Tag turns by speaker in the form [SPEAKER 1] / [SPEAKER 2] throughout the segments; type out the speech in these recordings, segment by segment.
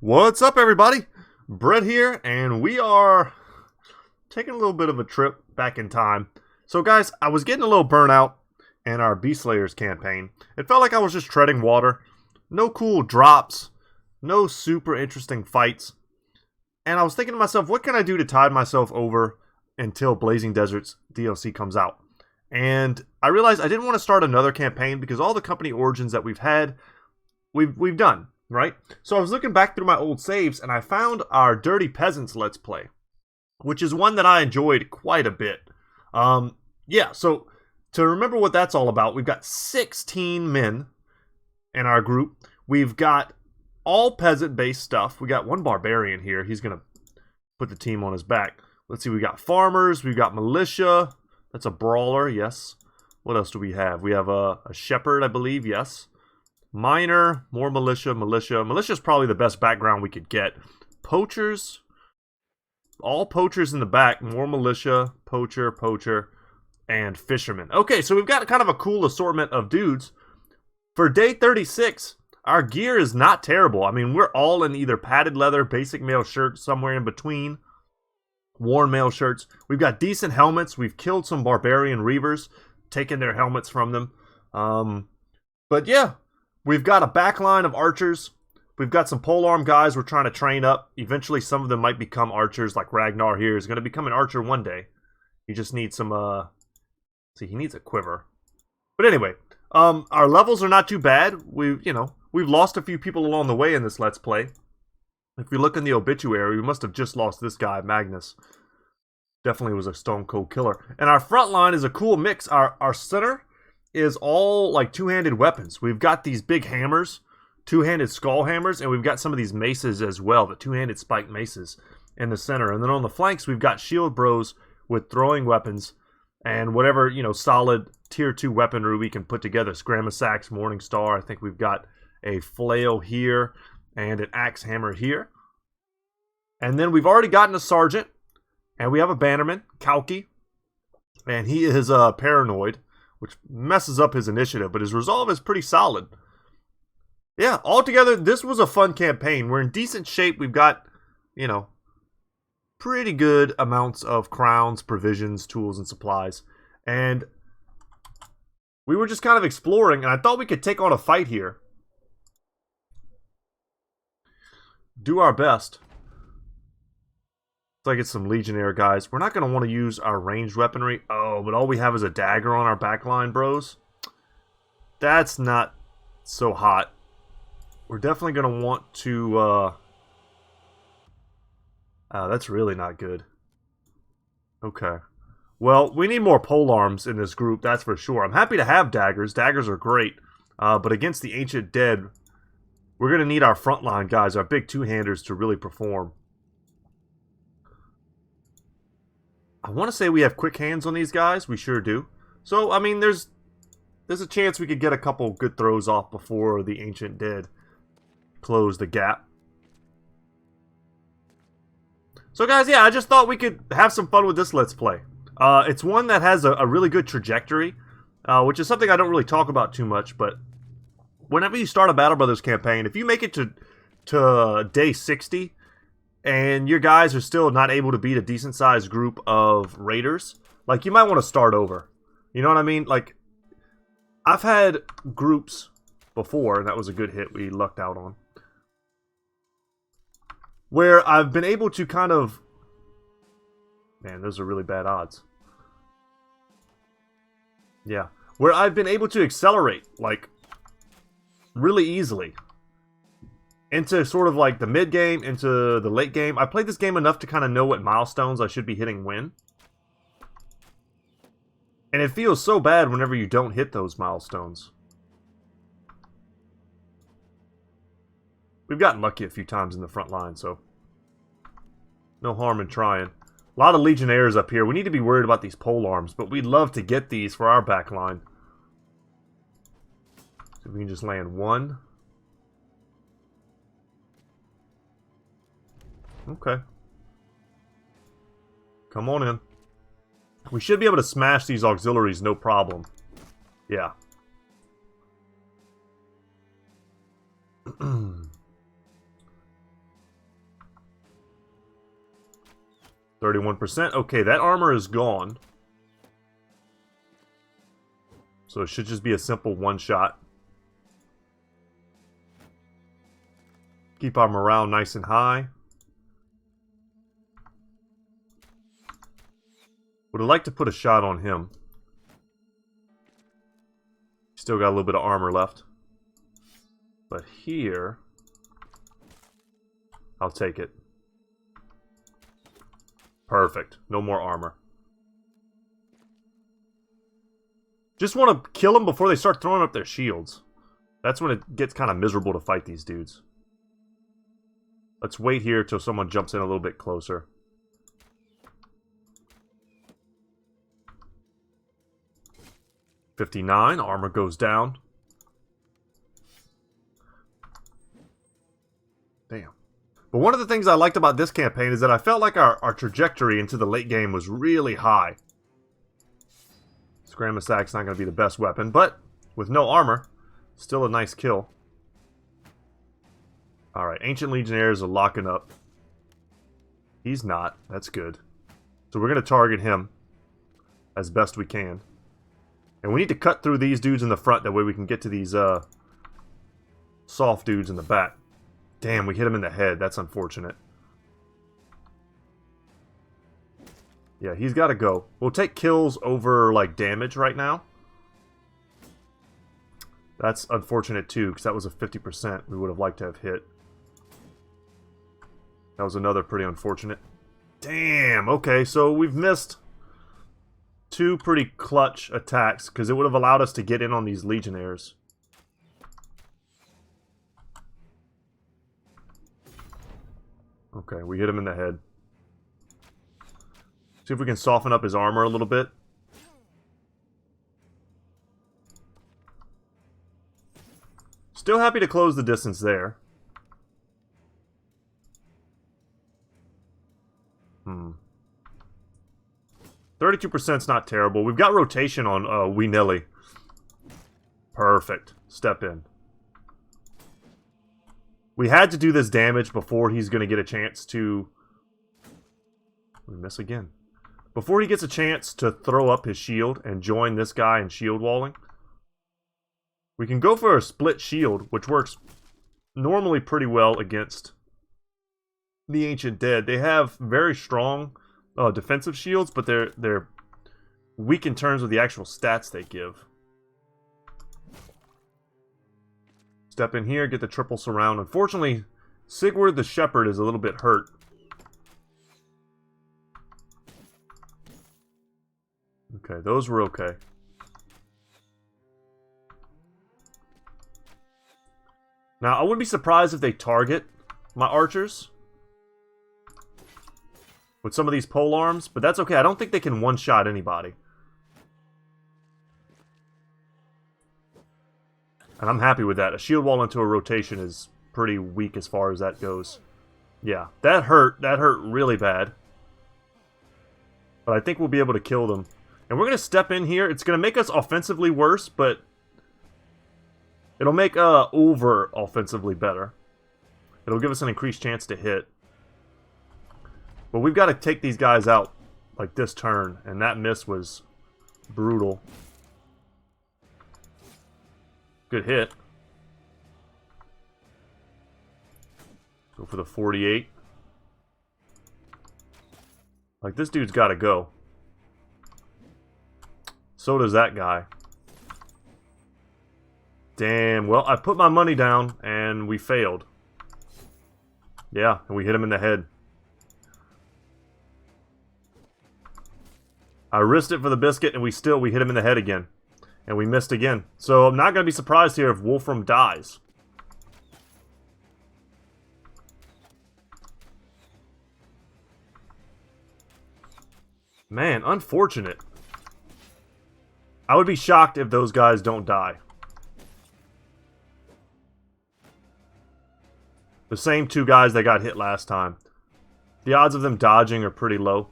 [SPEAKER 1] What's up, everybody? Brett here, and we are taking a little bit of a trip back in time. So, guys, I was getting a little burnout in our Beast Slayers campaign. It felt like I was just treading water. No cool drops, no super interesting fights. And I was thinking to myself, what can I do to tide myself over until Blazing Deserts DLC comes out? And I realized I didn't want to start another campaign because all the company origins that we've had, we've done. Right? So I was looking back through my old saves and I found our Dirty Peasants Let's Play, which is one that I enjoyed quite a bit. So to remember what that's all about, we've got 16 men in our group. We've got all peasant-based stuff. We got one barbarian here. He's going to put the team on his back. Let's see, we got farmers, we've got militia. That's a brawler, yes. What else do we have? We have a shepherd, I believe, yes. Miner, more militia. Militia's probably the best background we could get. Poachers. All poachers in the back. More militia, poacher, and fishermen. Okay, so we've got kind of a cool assortment of dudes. For day 36, our gear is not terrible. I mean, we're all in either padded leather, basic mail shirts, somewhere in between. Worn mail shirts. We've got decent helmets. We've killed some barbarian reavers, taken their helmets from them. But yeah. We've got a back line of archers. We've got some polearm guys we're trying to train up. Eventually, some of them might become archers, like Ragnar here is going to become an archer one day. He just needs some, he needs a quiver. But anyway, our levels are not too bad. We've lost a few people along the way in this Let's Play. If you look in the obituary, we must have just lost this guy, Magnus. Definitely was a stone cold killer. And our front line is a cool mix. Our center is all like two-handed weapons. We've got these big hammers, two-handed skull hammers, and we've got some of these maces as well, the two-handed spiked maces in the center. And then on the flanks, we've got shield bros with throwing weapons and whatever, solid tier 2 weaponry we can put together. Scramasax, Morning Star. I think we've got a flail here and an axe hammer here. And then we've already gotten a sergeant, and we have a bannerman, Kalki, and he is paranoid, which messes up his initiative, but his resolve is pretty solid. Yeah, altogether, this was a fun campaign. We're in decent shape. We've got, pretty good amounts of crowns, provisions, tools, and supplies. And we were just kind of exploring, and I thought we could take on a fight here. Do our best. Let's get some legionnaire guys. We're not going to want to use our ranged weaponry. Oh, but all we have is a dagger on our backline, bros. That's not so hot. We're definitely going to want to... that's really not good. Okay. Well, we need more polearms in this group, that's for sure. I'm happy to have daggers. Daggers are great. But against the Ancient Dead, we're going to need our frontline guys, our big two-handers, to really perform. I want to say we have quick hands on these guys. We sure do. So, I mean, there's a chance we could get a couple good throws off before the Ancient Dead close the gap. So, guys, yeah, I just thought we could have some fun with this Let's Play. It's one that has a really good trajectory, which is something I don't really talk about too much, but whenever you start a Battle Brothers campaign, if you make it to day 60... and your guys are still not able to beat a decent-sized group of raiders, like, you might want to start over. You know what I mean? Like, I've had groups before, and that was a good hit we lucked out on, where I've been able to kind of... Man, those are really bad odds. Yeah. Where I've been able to accelerate, like, really easily into sort of like the mid game, into the late game. I played this game enough to kind of know what milestones I should be hitting when. And it feels so bad whenever you don't hit those milestones. We've gotten lucky a few times in the front line, so no harm in trying. A lot of legionnaires up here. We need to be worried about these polearms, but we'd love to get these for our back line. So we can just land one. Okay. Come on in. We should be able to smash these auxiliaries, no problem. Yeah. 31%. Okay, that armor is gone. So it should just be a simple one-shot. Keep our morale nice and high. Would have liked to put a shot on him. Still got a little bit of armor left. But here... I'll take it. Perfect. No more armor. Just want to kill them before they start throwing up their shields. That's when it gets kind of miserable to fight these dudes. Let's wait here till someone jumps in a little bit closer. $59. Armor goes down. Damn. But one of the things I liked about this campaign is that I felt like our trajectory into the late game was really high. Scramac's not going to be the best weapon, but with no armor, still a nice kill. Alright, Ancient Legionnaires are locking up. He's not. That's good. So we're going to target him as best we can. And we need to cut through these dudes in the front, that way we can get to these soft dudes in the back. Damn, we hit him in the head. That's unfortunate. Yeah, he's got to go. We'll take kills over, like, damage right now. That's unfortunate, too, because that was a 50% we would have liked to have hit. That was another pretty unfortunate. Damn, okay, so we've missed two pretty clutch attacks, because it would have allowed us to get in on these Legionnaires. Okay, we hit him in the head. See if we can soften up his armor a little bit. Still happy to close the distance there. 32%'s not terrible. We've got rotation on Wee Nelly. Perfect. Step in. We had to do this damage before he's going to get a chance to... We miss again. Before he gets a chance to throw up his shield and join this guy in shield walling. We can go for a split shield, which works normally pretty well against the Ancient Dead. They have very strong defensive shields, but they're weak in terms of the actual stats they give. Step in here, get the triple surround. Unfortunately, Sigurd the Shepherd is a little bit hurt. Okay, those were okay. Now, I wouldn't be surprised if they target my archers with some of these pole arms, but that's okay. I don't think they can one-shot anybody. And I'm happy with that. A shield wall into a rotation is pretty weak as far as that goes. Yeah, that hurt. That hurt really bad. But I think we'll be able to kill them. And we're going to step in here. It's going to make us offensively worse, but it'll make over offensively better. It'll give us an increased chance to hit. But we've got to take these guys out like this turn, and that miss was brutal. Good hit. Go for the 48. Like, this dude's got to go. So does that guy. Damn, well, I put my money down, and we failed. Yeah, and we hit him in the head. I risked it for the biscuit, and we hit him in the head again. And we missed again. So I'm not going to be surprised here if Wolfram dies. Man, unfortunate. I would be shocked if those guys don't die. The same two guys that got hit last time. The odds of them dodging are pretty low.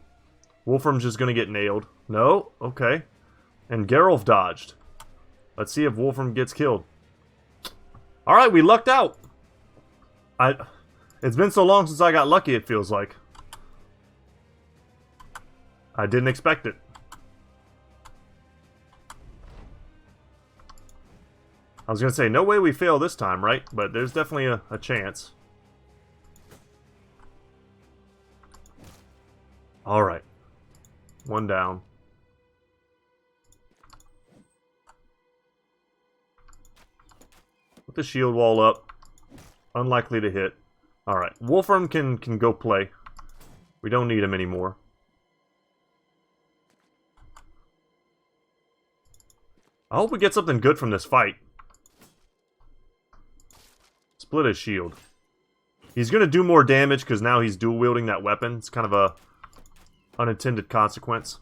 [SPEAKER 1] Wolfram's just going to get nailed. No? Okay. And Geralf dodged. Let's see if Wolfram gets killed. Alright, we lucked out. It's been so long since I got lucky, it feels like. I didn't expect it. I was going to say, no way we fail this time, right? But there's definitely a chance. Alright. One down. Put the shield wall up. Unlikely to hit. Alright. Wolfram can go play. We don't need him anymore. I hope we get something good from this fight. Split his shield. He's going to do more damage because now he's dual wielding that weapon. It's kind of a unintended consequence.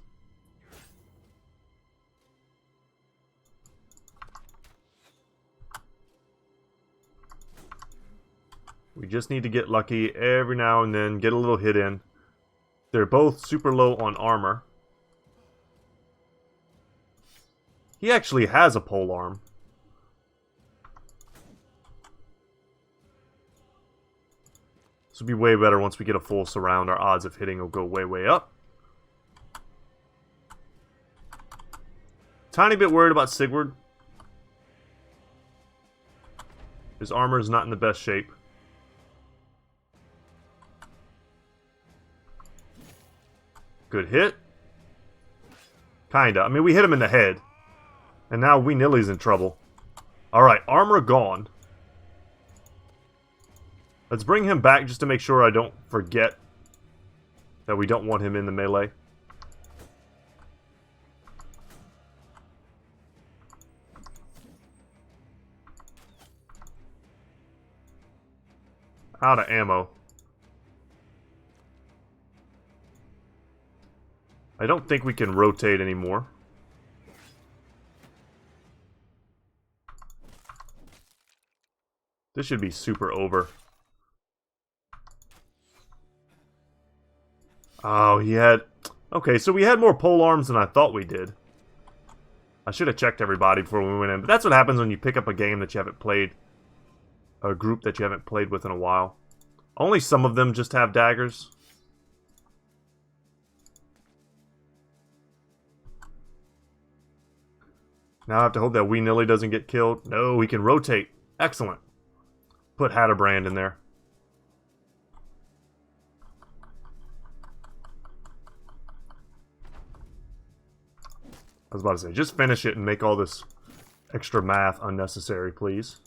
[SPEAKER 1] We just need to get lucky every now and then, get a little hit in. They're both super low on armor. He actually has a pole arm. This will be way better once we get a full surround. Our odds of hitting will go way, way up. Tiny bit worried about Sigurd. His armor is not in the best shape. Good hit. Kinda. I mean, we hit him in the head. And now Wee Nilly's in trouble. Alright, armor gone. Let's bring him back just to make sure I don't forget that we don't want him in the melee. Out of ammo. I don't think we can rotate anymore. This should be super over. Oh, he had... Okay, so we had more pole arms than I thought we did. I should have checked everybody before we went in. But that's what happens when you pick up a game that you haven't played. A group that you haven't played with in a while. Only some of them just have daggers. Now I have to hope that Wee Nilly doesn't get killed. No, we can rotate. Excellent. Put Hatterbrand in there. I was about to say, just finish it and make all this extra math unnecessary, please.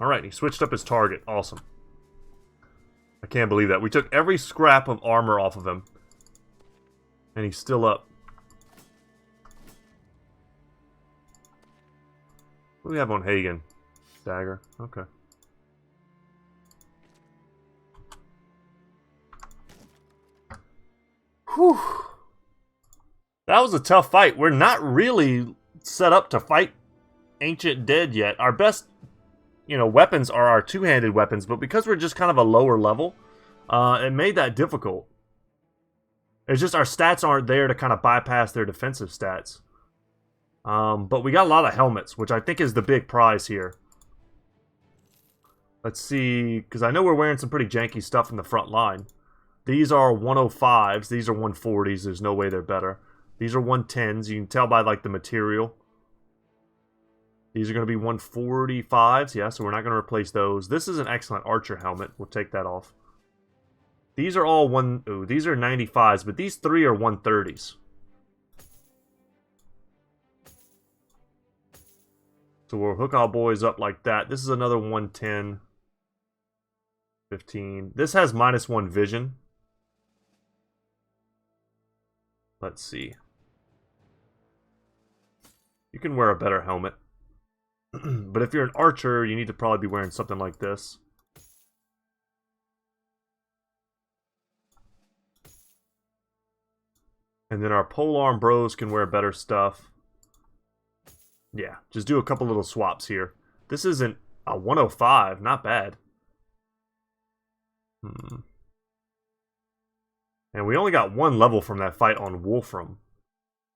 [SPEAKER 1] Alright, he switched up his target. Awesome. I can't believe that. We took every scrap of armor off of him. And he's still up. What do we have on Hagen? Dagger. Okay. Whew. That was a tough fight. We're not really set up to fight Ancient Dead yet. Our best, weapons are our two-handed weapons, but because we're just kind of a lower level, it made that difficult. It's just our stats aren't there to kind of bypass their defensive stats. But we got a lot of helmets, which I think is the big prize here. Let's see, because I know we're wearing some pretty janky stuff in the front line. These are 105s, these are 140s, there's no way they're better. These are 110s, you can tell by like the material. These are going to be 145s, yeah, so we're not going to replace those. This is an excellent archer helmet, we'll take that off. These are all these are 95s, but these three are 130s. So we'll hook our boys up like that. This is another 110. 15. This has -1 vision. Let's see. You can wear a better helmet. But if you're an archer, you need to probably be wearing something like this. And then our polearm bros can wear better stuff. Yeah, just do a couple little swaps here. This isn't a 105, not bad. And we only got one level from that fight on Wolfram.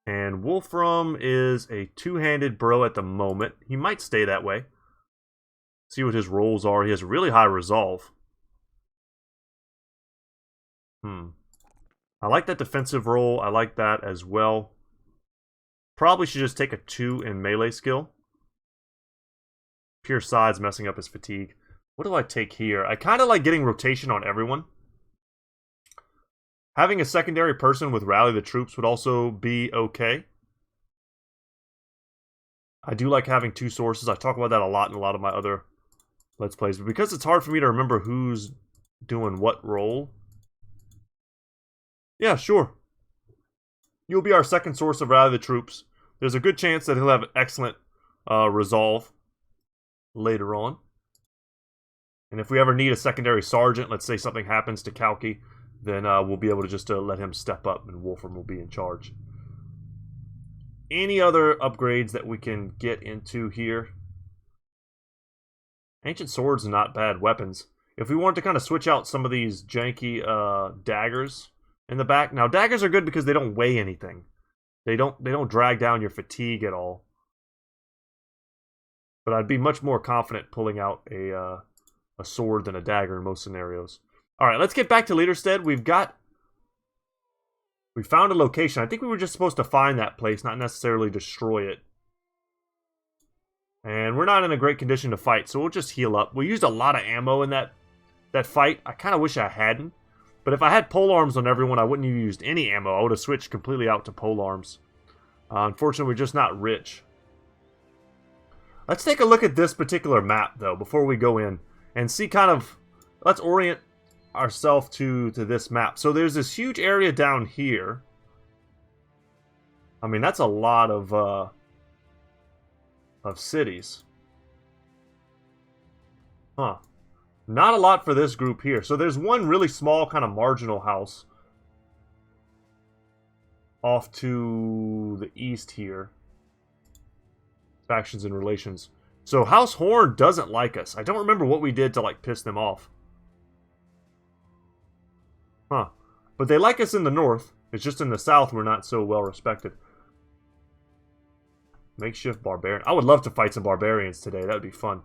[SPEAKER 1] And Wolfram is a two-handed bro at the moment. He might stay that way. See what his rolls are. He has really high resolve. I like that defensive roll. I like that as well. Probably should just take a 2 in melee skill. Pure side's messing up his fatigue. What do I take here? I kind of like getting rotation on everyone. Having a secondary person with Rally the Troops would also be okay. I do like having 2 sources. I talk about that a lot in a lot of my other Let's Plays. But because it's hard for me to remember who's doing what role. Yeah, sure. You'll be our second source of Rally the Troops. There's a good chance that he'll have excellent resolve later on. And if we ever need a secondary sergeant, let's say something happens to Kalki, then we'll be able to just let him step up and Wolfram will be in charge. Any other upgrades that we can get into here? Ancient swords are not bad weapons. If we wanted to kind of switch out some of these janky daggers in the back. Now, daggers are good because they don't weigh anything. They don't drag down your fatigue at all. But I'd be much more confident pulling out a sword than a dagger in most scenarios. Alright, let's get back to Leaderstead. We found a location. I think we were just supposed to find that place, not necessarily destroy it. And we're not in a great condition to fight, so we'll just heal up. We used a lot of ammo in that fight. I kind of wish I hadn't. But if I had polearms on everyone, I wouldn't have used any ammo. I would have switched completely out to polearms. Unfortunately, we're just not rich. Let's take a look at this particular map, though, before we go in. And see kind of... Let's orient ourselves to this map. So there's this huge area down here. I mean, that's a lot of cities. Huh. Not a lot for this group here. So there's one really small kind of marginal house off to the east here. Factions and relations. So House Horn doesn't like us. I don't remember what we did to like piss them off. Huh. But they like us in the north. It's just in the south we're not so well respected. Makeshift barbarian. I would love to fight some barbarians today. That would be fun.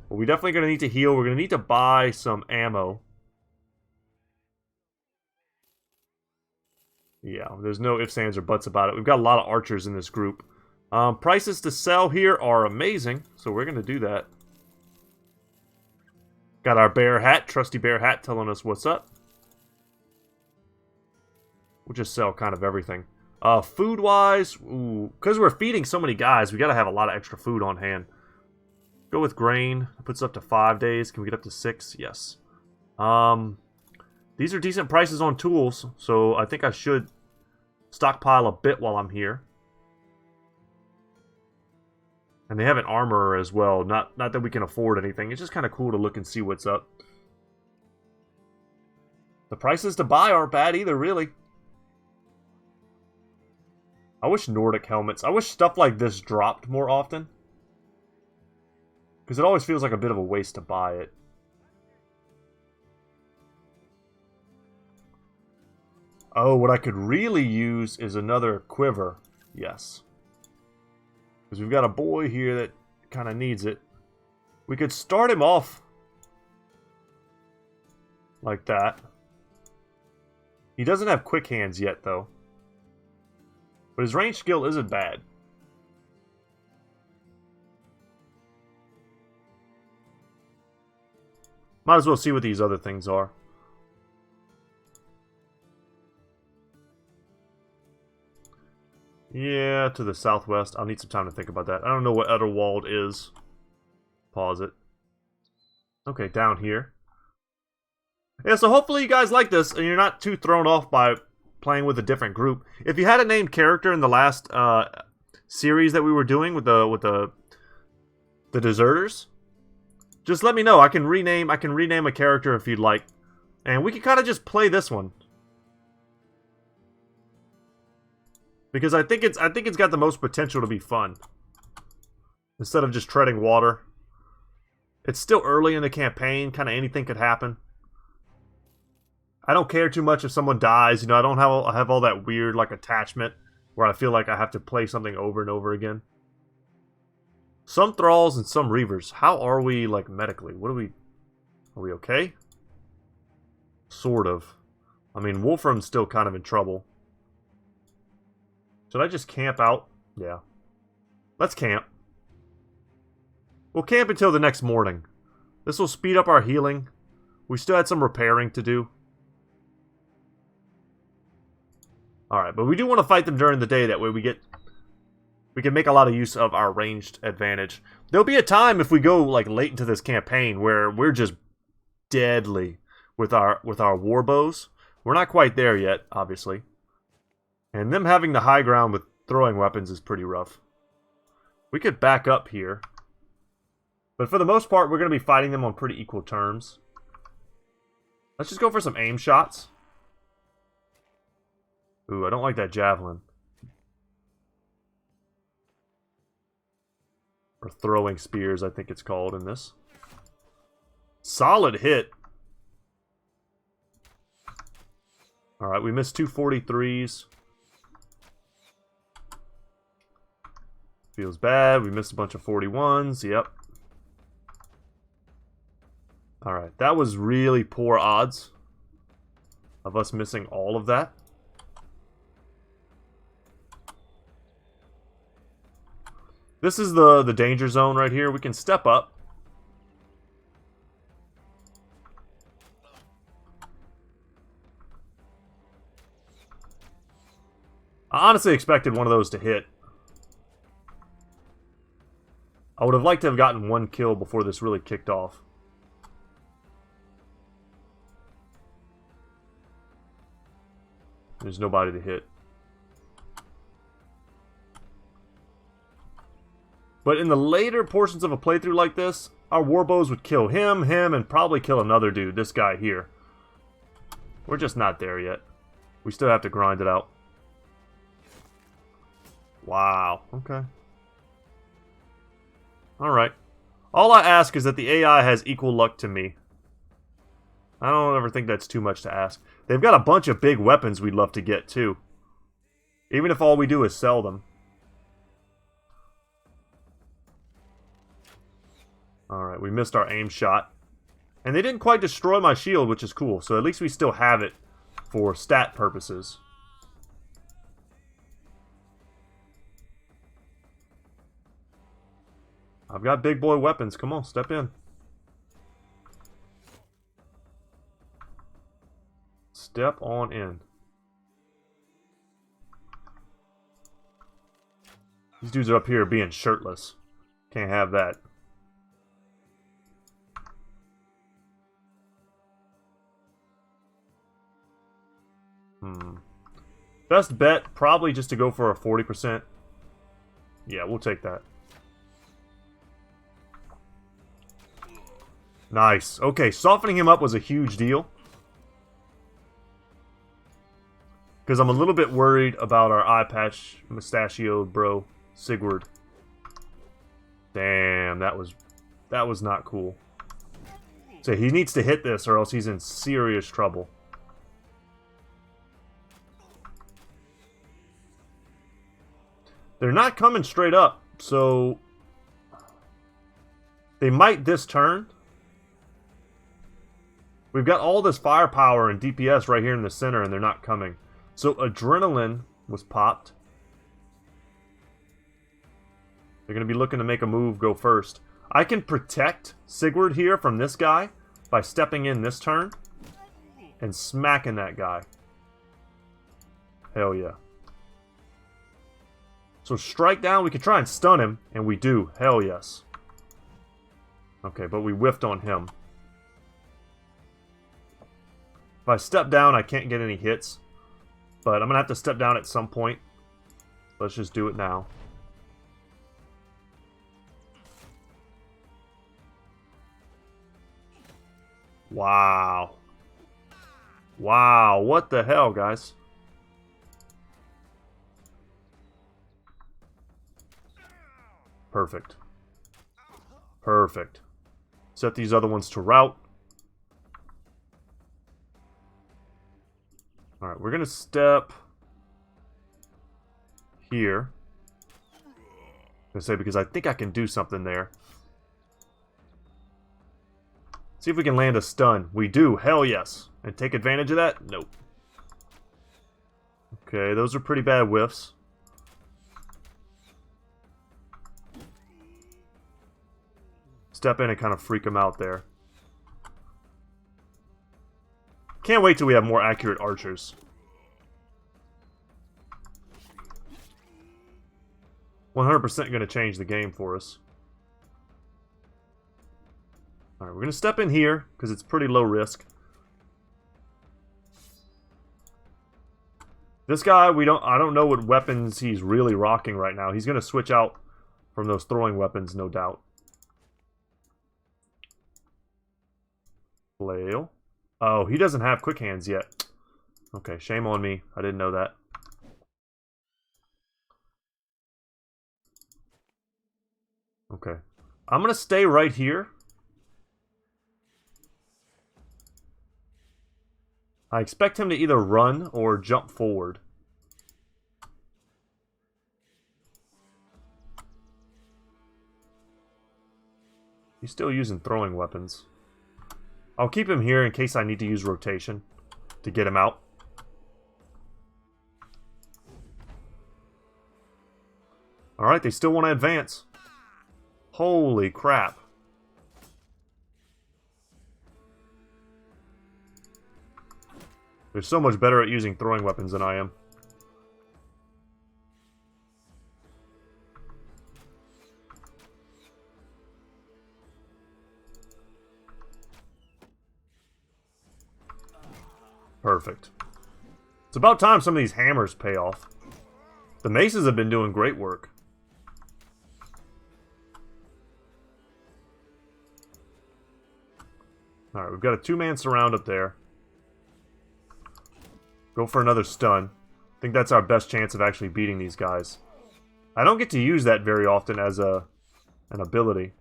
[SPEAKER 1] But we're definitely going to need to heal. We're going to need to buy some ammo. Yeah, there's no ifs, ands, or buts about it. We've got a lot of archers in this group. Prices to sell here are amazing, so we're going to do that. Got our bear hat, trusty bear hat, telling us what's up. We'll just sell kind of everything. Food-wise, because we're feeding so many guys, we got to have a lot of extra food on hand. Go with grain. It puts us up to 5 days. Can we get up to 6? Yes. These are decent prices on tools, so I think I should stockpile a bit while I'm here. And they have an armorer as well. Not that we can afford anything. It's just kind of cool to look and see what's up. The prices to buy aren't bad either, really. I wish Nordic helmets. I wish stuff like this dropped more often. Because it always feels like a bit of a waste to buy it. Oh, what I could really use is another quiver. Yes. Because we've got a boy here that kind of needs it. We could start him off like that. He doesn't have quick hands yet, though. But his range skill isn't bad. Might as well see what these other things are. Yeah, to the southwest. I'll need some time to think about that. I don't know what Etterwald is. Pause it. Okay, down here. Yeah, so hopefully you guys like this and you're not too thrown off by playing with a different group. If you had a named character in the last series that we were doing with the deserters, just let me know. I can rename a character if you'd like. And we can kind of just play this one. Because I think it's got the most potential to be fun. Instead of just treading water. It's still early in the campaign, kind of anything could happen. I don't care too much if someone dies, you know, I don't have all that weird like attachment where I feel like I have to play something over and over again. Some thralls and some reavers. How are we, like, medically? What are we... Are we okay? Sort of. I mean, Wolfram's still kind of in trouble. Should I just camp out? Yeah. Let's camp. We'll camp until the next morning. This will speed up our healing. We still had some repairing to do. Alright, but we do want to fight them during the day. That way we can make a lot of use of our ranged advantage. There'll be a time if we go like late into this campaign where we're just deadly with our war bows. We're not quite there yet, obviously. And them having the high ground with throwing weapons is pretty rough. We could back up here. But for the most part, we're going to be fighting them on pretty equal terms. Let's just go for some aim shots. Ooh, I don't like that javelin. Or throwing spears, I think it's called in this. Solid hit. Alright, we missed 2 43s. Feels bad. We missed a bunch of 41s. Yep. Alright, that was really poor odds of us missing all of that. This is the danger zone right here. We can step up. I honestly expected one of those to hit. I would have liked to have gotten one kill before this really kicked off. There's nobody to hit. But in the later portions of a playthrough like this, our warbows would kill him, and probably kill another dude, this guy here. We're just not there yet. We still have to grind it out. Wow, okay. Alright. All I ask is that the AI has equal luck to me. I don't ever think that's too much to ask. They've got a bunch of big weapons we'd love to get, too. Even if all we do is sell them. Alright, we missed our aim shot. And they didn't quite destroy my shield, which is cool. So at least we still have it for stat purposes. I've got big boy weapons. Come on, step in. Step on in. These dudes are up here being shirtless. Can't have that. Best bet, probably just to go for a 40%. Yeah, we'll take that. Nice. Okay, softening him up was a huge deal. Because I'm a little bit worried about our eye patch mustachioed bro, Sigurd. Damn, that was not cool. So he needs to hit this or else he's in serious trouble. They're not coming straight up, so they might this turn. We've got all this firepower and DPS right here in the center, and they're not coming. So adrenaline was popped. They're going to be looking to make a move, go first. I can protect Sigurd here from this guy by stepping in this turn and smacking that guy. Hell yeah. So strike down, we can try and stun him, and we do. Hell yes. Okay, but we whiffed on him. If I step down, I can't get any hits. But I'm going to have to step down at some point. Let's just do it now. Wow. Wow, what the hell, guys? Perfect. Perfect. Set these other ones to rout. Alright, we're going to step here. I'm gonna say because I think I can do something there. See if we can land a stun. We do. Hell yes. And take advantage of that? Nope. Okay, those are pretty bad whiffs. Step in and kind of freak them out there. Can't wait till we have more accurate archers. %100% going to change the game for us. Alright, we're going to step in here, because it's pretty low risk. This guy, I don't know what weapons he's really rocking right now. He's going to switch out from those throwing weapons, no doubt. Flail. Oh, he doesn't have quick hands yet. Okay, shame on me. I didn't know that. Okay. I'm going to stay right here. I expect him to either run or jump forward. He's still using throwing weapons. I'll keep him here in case I need to use rotation to get him out. Alright, they still want to advance. Holy crap. They're so much better at using throwing weapons than I am. Perfect. It's about time some of these hammers pay off. The maces have been doing great work. Alright, we've got a two-man surround up there. Go for another stun. I think that's our best chance of actually beating these guys. I don't get to use that very often as an ability.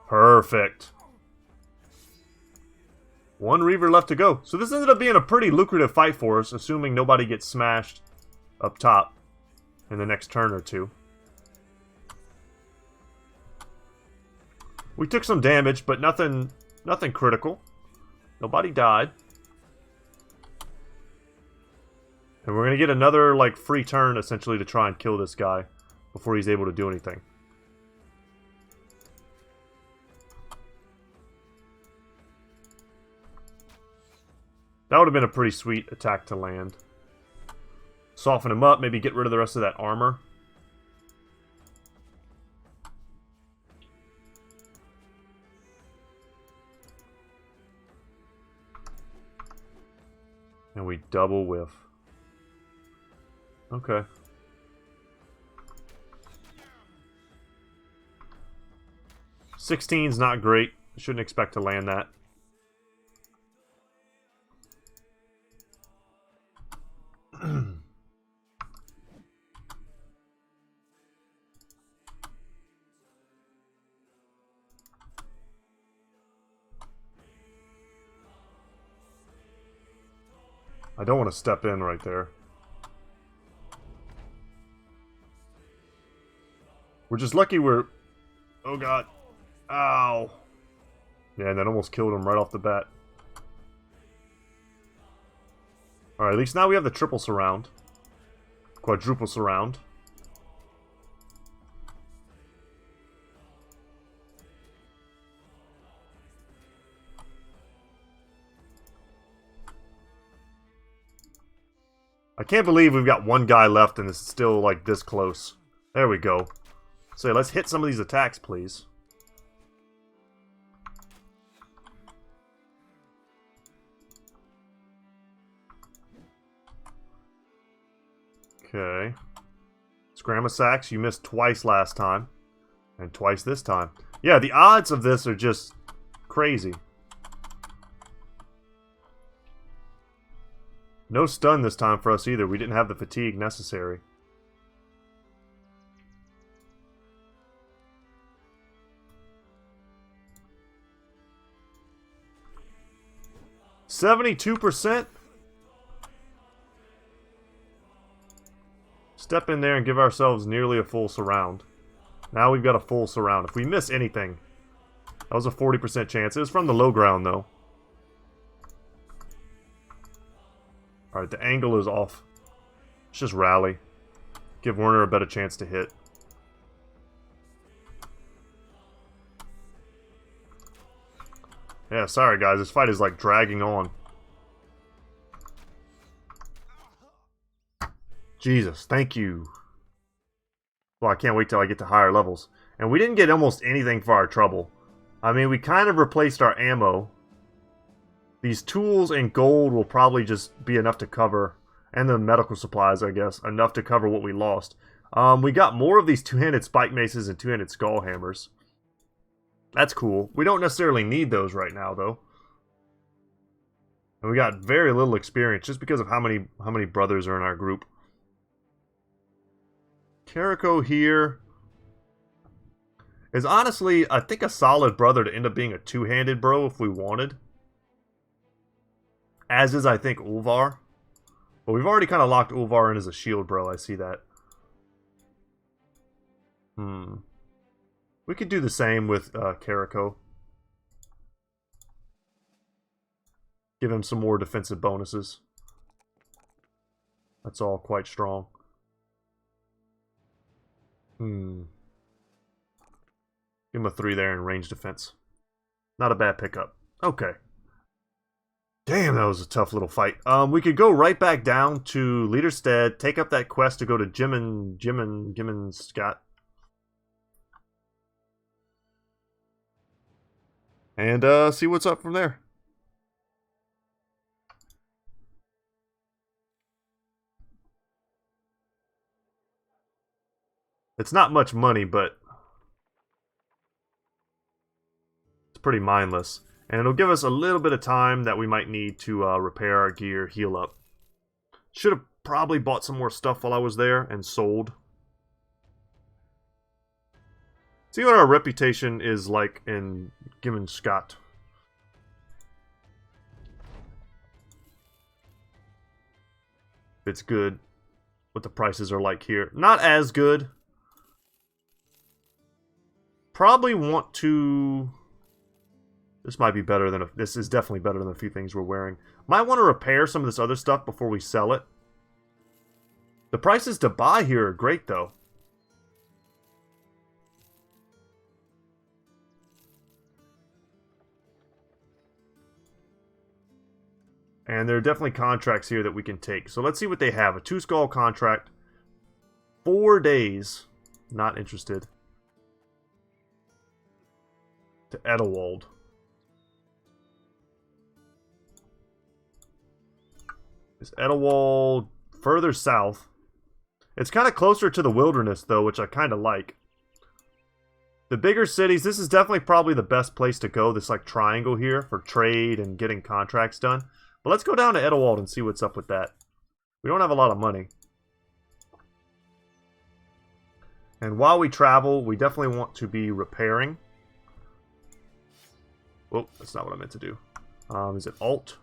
[SPEAKER 1] Perfect. One Reaver left to go. So this ended up being a pretty lucrative fight for us, assuming nobody gets smashed up top in the next turn or two. We took some damage, but nothing critical. Nobody died. And we're going to get another, like, free turn, essentially, to try and kill this guy before he's able to do anything. That would have been a pretty sweet attack to land. Soften him up, maybe get rid of the rest of that armor. And we double whiff. Okay. $16's not great. Shouldn't expect to land that. I don't want to step in right there. We're just lucky we're... Oh god. Ow. Yeah, that almost killed him right off the bat. Alright, at least now we have the triple surround. Quadruple surround. I can't believe we've got one guy left and it's still, like, this close. There we go. So let's hit some of these attacks, please. Okay. Scramasax, you missed twice last time. And twice this time. Yeah, the odds of this are just crazy. No stun this time for us either. We didn't have the fatigue necessary. 72%? Step in there and give ourselves nearly a full surround. Now we've got a full surround. If we miss anything, that was a 40% chance. It was from the low ground, though. Alright, the angle is off. Let's just rally. Give Werner a better chance to hit. Yeah, sorry guys, this fight is like dragging on. Jesus, thank you. Well, I can't wait till I get to higher levels. And we didn't get almost anything for our trouble. I mean, we kind of replaced our ammo. These tools and gold will probably just be enough to cover, and the medical supplies, I guess, enough to cover what we lost. We got more of these two-handed spike maces and two-handed skull hammers. That's cool. We don't necessarily need those right now, though. And we got very little experience just because of how many brothers are in our group. Carico here is honestly, I think, a solid brother to end up being a two-handed bro if we wanted. As is, I think, Ulvar. But we've already kind of locked Ulvar in as a shield bro, I see that. We could do the same with Carico. Give him some more defensive bonuses. That's all quite strong. Give him a 3 there in range defense. Not a bad pickup. Okay. Damn, that was a tough little fight. We could go right back down to Leaderstead, take up that quest to go to Jim Scott. And see what's up from there. It's not much money, but it's pretty mindless. And it'll give us a little bit of time that we might need to repair our gear, heal up. Should have probably bought some more stuff while I was there and sold. See what our reputation is like in Gimmon Scott. It's good. What the prices are like here. Not as good. Probably want to... This might be better than... This is definitely better than a few things we're wearing. Might want to repair some of this other stuff before we sell it. The prices to buy here are great, though. And there are definitely contracts here that we can take. So let's see what they have. A 2-skull contract. 4 days. Not interested. To Edelwald. Is Edelwald further south? It's kind of closer to the wilderness, though, which I kind of like. The bigger cities, this is definitely probably the best place to go, this like triangle here, for trade and getting contracts done. But let's go down to Edelwald and see what's up with that. We don't have a lot of money. And while we travel, we definitely want to be repairing. Oh, that's not what I meant to do. Is it Alt?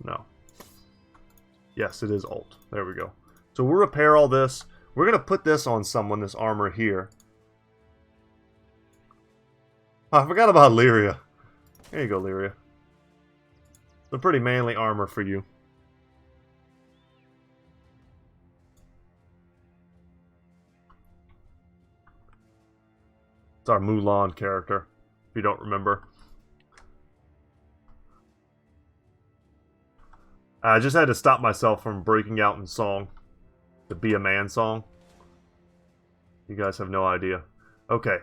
[SPEAKER 1] No. Yes, it is Alt. There we go. So we'll repair all this. We're going to put this on someone, this armor here. Oh, I forgot about Lyria. There you go, Lyria. It's a pretty manly armor for you. It's our Mulan character, if you don't remember. I just had to stop myself from breaking out in song. The Be a Man song. You guys have no idea. Okay.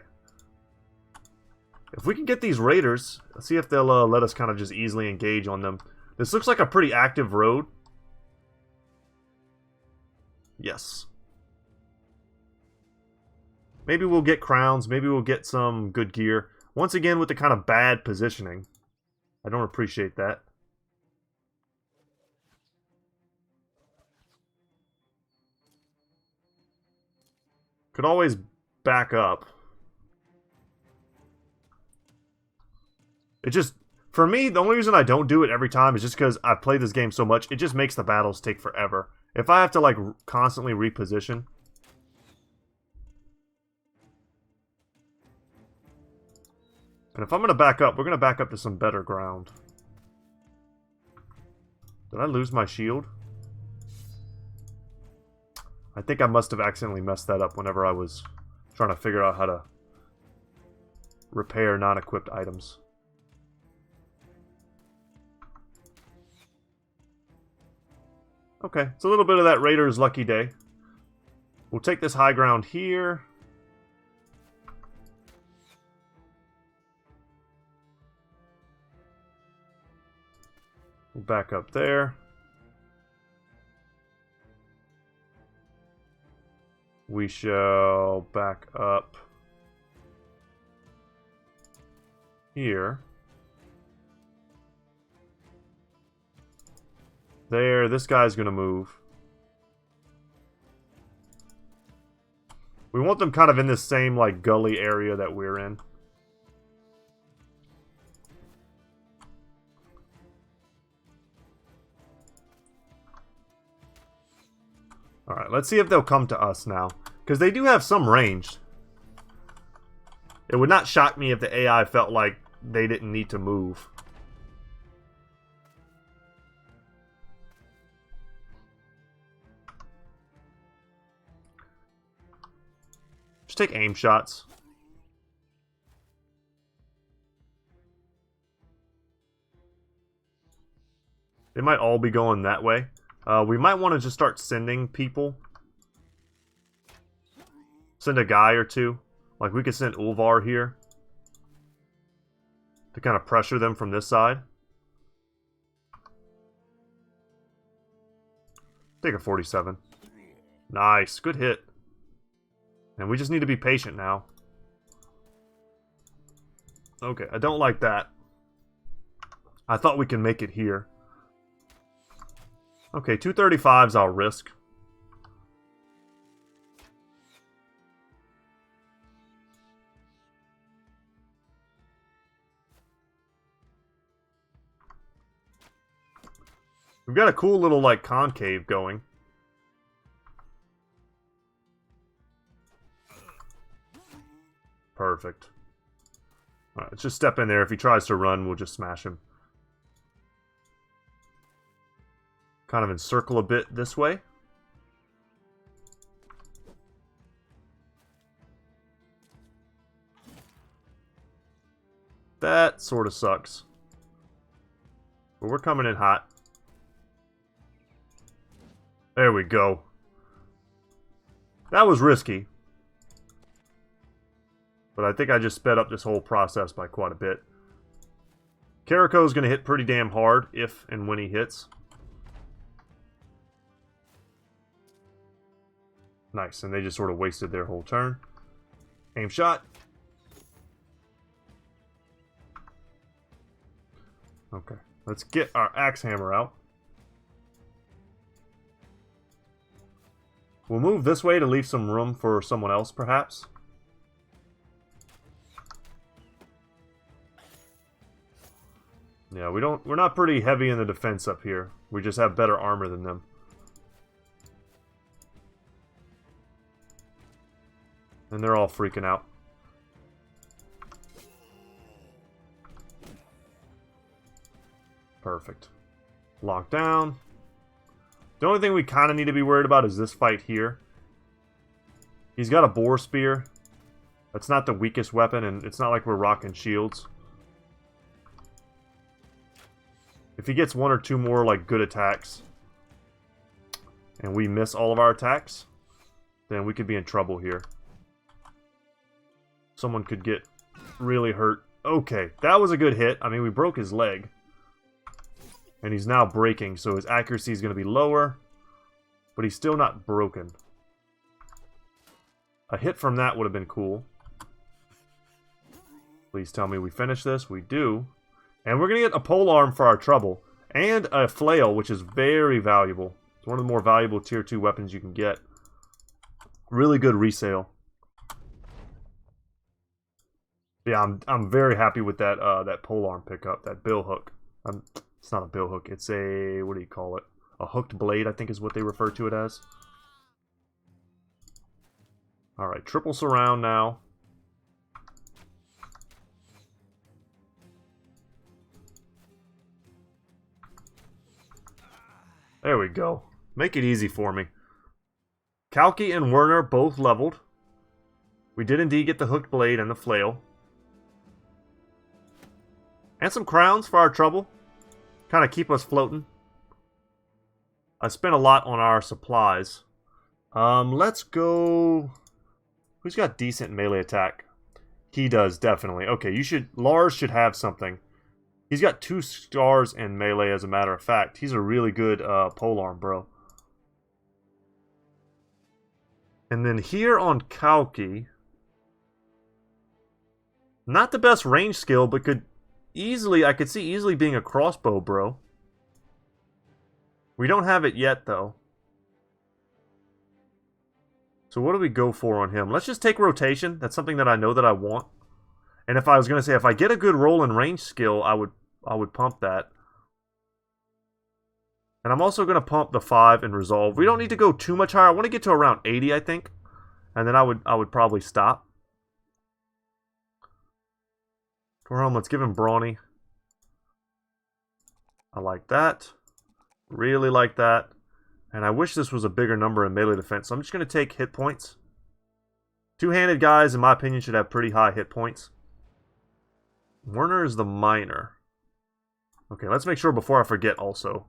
[SPEAKER 1] If we can get these raiders, let's see if they'll let us kind of just easily engage on them. This looks like a pretty active road. Yes. Maybe we'll get crowns. Maybe we'll get some good gear. Once again, with the kind of bad positioning. I don't appreciate that. Could always back up. It just, For me, the only reason I don't do it every time is just because I've played this game so much, it just makes the battles take forever. If I have to, like, constantly reposition... And if I'm going to back up, we're going to back up to some better ground. Did I lose my shield? I think I must have accidentally messed that up whenever I was trying to figure out how to repair non-equipped items. Okay, it's a little bit of that Raider's lucky day. We'll take this high ground here. We'll back up there. We shall back up here. There, this guy's gonna move. We want them kind of in this same, like, gully area that we're in. Alright, let's see if they'll come to us now. Because they do have some range. It would not shock me if the AI felt like they didn't need to move. Just take aim shots. They might all be going that way. We might want to just start sending people. Send a guy or two. Like, we could send Ulvar here. To kind of pressure them from this side. Take a 47. Nice. Good hit. And we just need to be patient now. Okay, I don't like that. I thought we can make it here. Okay, 235s I'll risk. We've got a cool little, like, concave going. Perfect. Alright, let's just step in there. If he tries to run, we'll just smash him. Kind of encircle a bit this way. That sort of sucks. But we're coming in hot. There we go. That was risky. But I think I just sped up this whole process by quite a bit. Carico's going to hit pretty damn hard if and when he hits. Nice, and they just sort of wasted their whole turn. Aim shot. Okay, let's get our axe hammer out. We'll move this way to leave some room for someone else, perhaps. Yeah, we're not pretty heavy in the defense up here. We just have better armor than them. And they're all freaking out. Perfect. Lock down. The only thing we kind of need to be worried about is this fight here. He's got a boar spear. That's not the weakest weapon, and it's not like we're rocking shields. If he gets one or two more, like, good attacks, and we miss all of our attacks, then we could be in trouble here. Someone could get really hurt. Okay, that was a good hit. I mean, we broke his leg. And he's now breaking, so his accuracy is going to be lower. But he's still not broken. A hit from that would have been cool. Please tell me we finish this. We do. And we're going to get a polearm for our trouble. And a flail, which is very valuable. It's one of the more valuable tier 2 weapons you can get. Really good resale. Yeah, I'm very happy with that that polearm pickup, that bill hook. It's not a bill hook. It's a, what do you call it? A hooked blade, I think is what they refer to it as. All right, triple surround now. There we go. Make it easy for me. Kalki and Werner both leveled. We did indeed get the hooked blade and the flail. And some crowns for our trouble. Kind of keep us floating. I spent a lot on our supplies. Let's go... Who's got decent melee attack? He does, definitely. Okay, Lars should have something. He's got 2 stars in melee, as a matter of fact. He's a really good polearm, bro. And then here on Kalki, not the best range skill, but I could see easily being a crossbow, bro. We don't have it yet, though. So what do we go for on him? Let's just take rotation. That's something that I know that I want. And if I was going to say, if I get a good roll in range skill, I would pump that. And I'm also going to pump the 5 in resolve. We don't need to go too much higher. I want to get to around 80, I think. And then I would probably stop. Torhelm, let's give him Brawny. I like that. Really like that. And I wish this was a bigger number in melee defense. So I'm just going to take hit points. Two-handed guys, in my opinion, should have pretty high hit points. Werner is the miner. Okay, let's make sure before I forget also.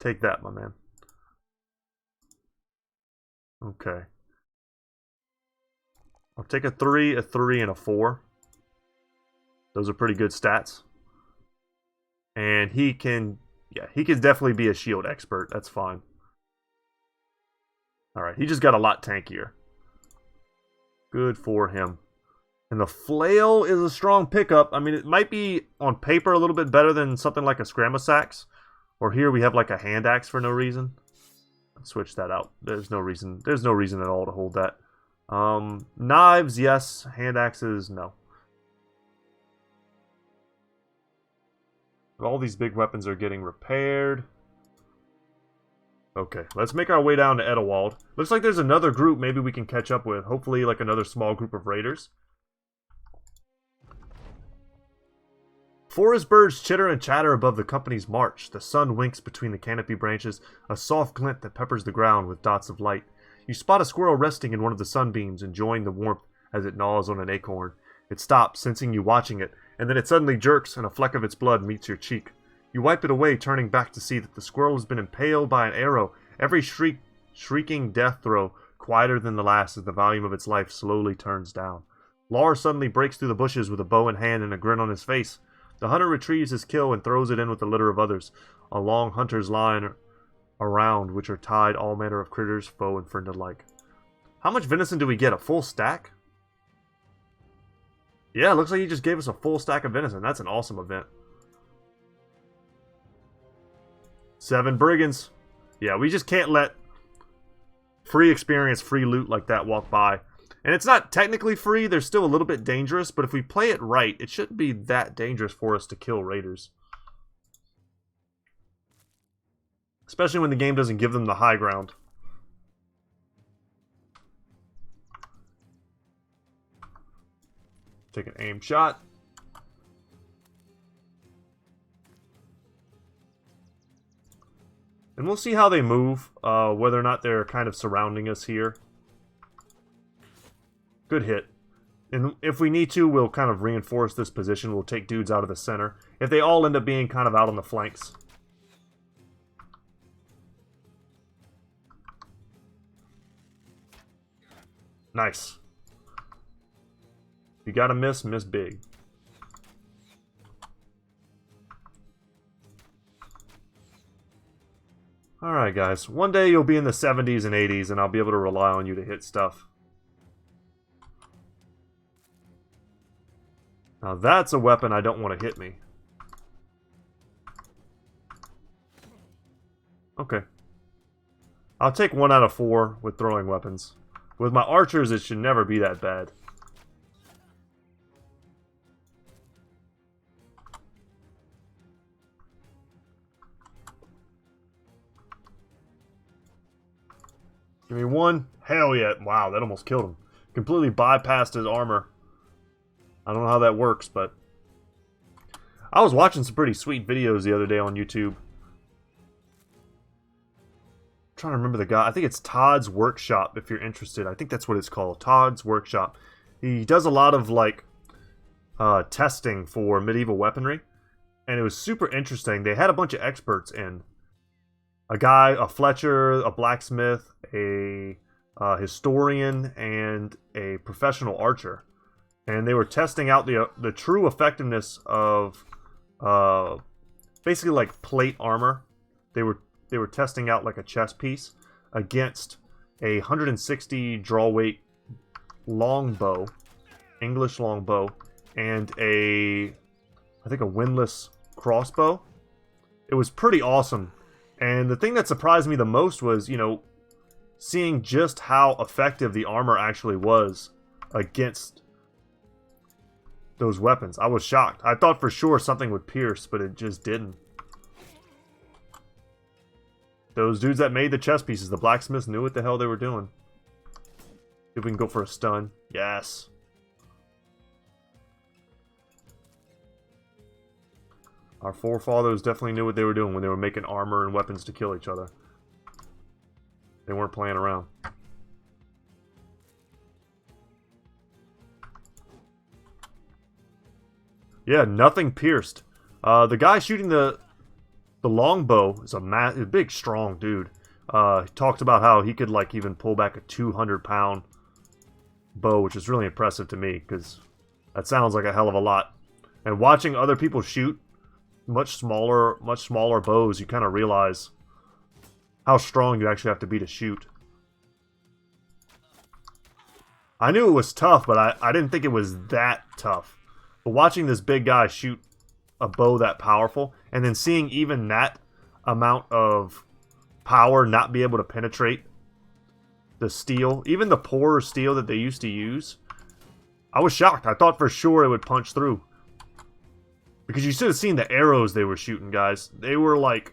[SPEAKER 1] Take that, my man. Okay. I'll take a 3, and a 4. Those are pretty good stats. And he can definitely be a shield expert. That's fine. Alright, he just got a lot tankier. Good for him. And the flail is a strong pickup. I mean, it might be on paper a little bit better than something like a Scramasax. Or here we have like a hand axe for no reason. Let's switch that out. There's no reason at all to hold that. Knives, yes. Hand axes, no. All these big weapons are getting repaired. Okay, let's make our way down to Edelwald. Looks like there's another group maybe we can catch up with. Hopefully like another small group of raiders. Forest birds chitter and chatter above the company's march. The sun winks between the canopy branches, a soft glint that peppers the ground with dots of light. You spot a squirrel resting in one of the sunbeams, enjoying the warmth as it gnaws on an acorn. It stops, sensing you watching it, and then it suddenly jerks and a fleck of its blood meets your cheek. You wipe it away, turning back to see that the squirrel has been impaled by an arrow, every shrieking death throw, quieter than the last as the volume of its life slowly turns down. Lars suddenly breaks through the bushes with a bow in hand and a grin on his face. The hunter retrieves his kill and throws it in with a litter of others, a long hunter's line around which are tied all manner of critters, foe and friend alike. How much venison do we get? A full stack? Yeah, looks like he just gave us a full stack of venison. That's an awesome event. 7 brigands. Yeah, we just can't let free experience, free loot like that walk by. And it's not technically free, they're still a little bit dangerous, but if we play it right, it shouldn't be that dangerous for us to kill raiders. Especially when the game doesn't give them the high ground. Take an aim shot. And we'll see how they move, whether or not they're kind of surrounding us here. Good hit. And if we need to, we'll kind of reinforce this position. We'll take dudes out of the center. If they all end up being kind of out on the flanks. Nice. You gotta miss big. Alright guys, one day you'll be in the 70s and 80s and I'll be able to rely on you to hit stuff. Now that's a weapon I don't want to hit me. Okay. I'll take 1 out of 4 with throwing weapons. With my archers, it should never be that bad. Give me one. Hell yeah. Wow, that almost killed him. Completely bypassed his armor. I don't know how that works, but... I was watching some pretty sweet videos the other day on YouTube. I'm trying to remember the guy. I think it's Todd's Workshop, if you're interested. I think that's what it's called. Todd's Workshop. He does a lot of, like, testing for medieval weaponry. And it was super interesting. They had a bunch of experts in. A guy, a Fletcher, a blacksmith, a historian, and a professional archer. And they were testing out the true effectiveness of basically like plate armor. They were testing out like a chess piece against a 160 draw weight longbow, English longbow, and I think a windlass crossbow. It was pretty awesome. And the thing that surprised me the most was, you know, seeing just how effective the armor actually was against those weapons. I was shocked. I thought for sure something would pierce, but it just didn't. Those dudes that made the chess pieces, the blacksmiths, knew what the hell they were doing. If we can go for a stun. Yes. Our forefathers definitely knew what they were doing when they were making armor and weapons to kill each other. They weren't playing around. Yeah, nothing pierced. The guy shooting the longbow is a big, strong dude. He talked about how he could like even pull back a 200-pound bow, which is really impressive to me because that sounds like a hell of a lot. And watching other people shoot much smaller bows, you kind of realize how strong you actually have to be to shoot. I knew it was tough, but I didn't think it was that tough. But watching this big guy shoot a bow that powerful, and then seeing even that amount of power not be able to penetrate the steel, even the poorer steel that they used to use, I was shocked. I thought for sure it would punch through. Because you should have seen the arrows they were shooting, guys. They were like